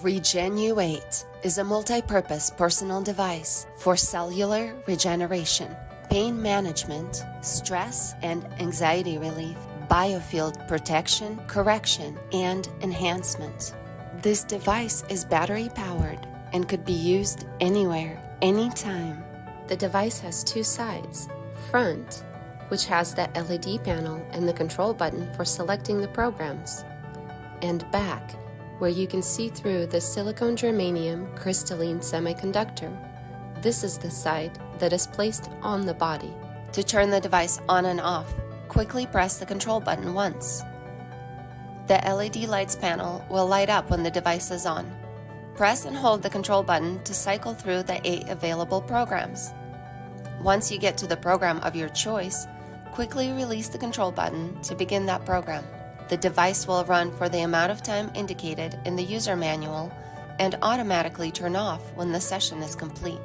Regen-U8 is a multi-purpose personal device for cellular regeneration, pain management, stress and anxiety relief, biofield protection, correction, and enhancement. This device is battery-powered and could be used anywhere, anytime. The device has two sides. Front, which has the LED panel and the control button for selecting the programs, and back, where you can see through the silicone germanium crystalline semiconductor. This is the side that is placed on the body. To turn the device on and off, quickly press the control button once. The LED lights panel will light up when the device is on. Press and hold the control button to cycle through the 8 available programs. Once you get to the program of your choice, quickly release the control button to begin that program. The device will run for the amount of time indicated in the user manual and automatically turn off when the session is complete.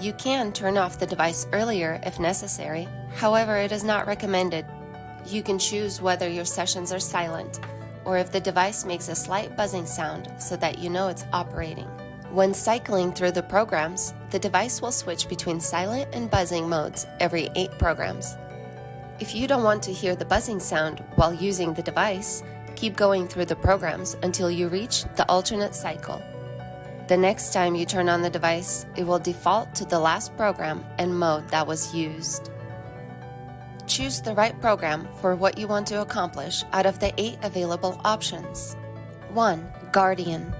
You can turn off the device earlier if necessary, however, it is not recommended. You can choose whether your sessions are silent or if the device makes a slight buzzing sound so that you know it's operating. When cycling through the programs, the device will switch between silent and buzzing modes every 8 programs. If you don't want to hear the buzzing sound while using the device, keep going through the programs until you reach the alternate cycle. The next time you turn on the device, it will default to the last program and mode that was used. Choose the right program for what you want to accomplish out of the 8 available options. 1. Guardian.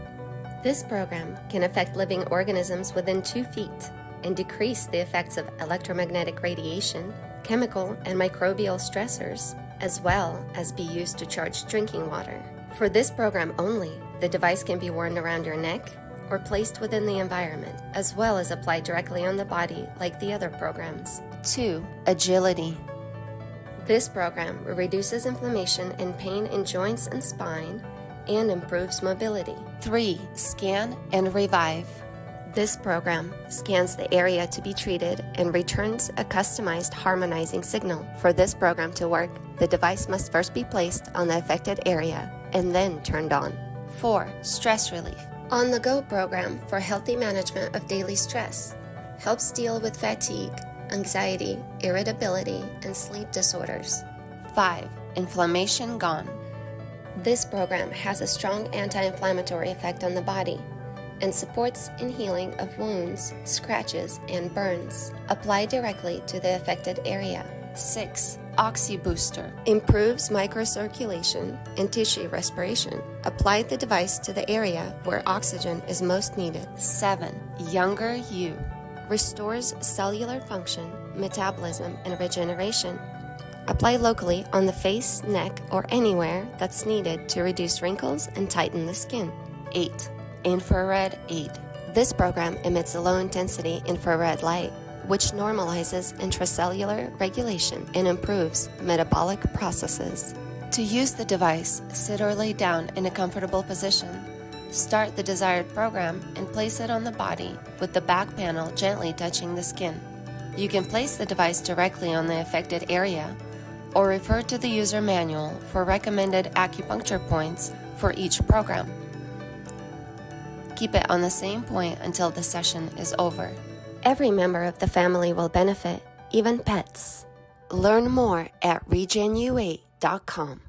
This program can affect living organisms within 2 feet and decrease the effects of electromagnetic radiation, chemical and microbial stressors, as well as be used to charge drinking water. For this program only, the device can be worn around your neck or placed within the environment, as well as applied directly on the body like the other programs. 2. Agility. This program reduces inflammation and pain in joints and spine and improves mobility. 3. Scan and revive. This program scans the area to be treated and returns a customized harmonizing signal. For this program to work, the device must first be placed on the affected area and then turned on. 4. Stress relief. On-the-go program for healthy management of daily stress. Helps deal with fatigue, anxiety, irritability, and sleep disorders. 5. Inflammation gone. This program has a strong anti-inflammatory effect on the body and supports in healing of wounds, scratches, and burns. Apply directly to the affected area. 6. Oxy Booster. Improves microcirculation and tissue respiration. Apply the device to the area where oxygen is most needed. 7. Younger You. Restores cellular function, metabolism, and regeneration. Apply locally on the face, neck, or anywhere that's needed to reduce wrinkles and tighten the skin. 8. Infrared Aid. This program emits a low-intensity infrared light, which normalizes intracellular regulation and improves metabolic processes. To use the device, sit or lay down in a comfortable position. Start the desired program and place it on the body with the back panel gently touching the skin. You can place the device directly on the affected area or refer to the user manual for recommended acupuncture points for each program. Keep it on the same point until the session is over. Every member of the family will benefit, even pets. Learn more at regen8.com.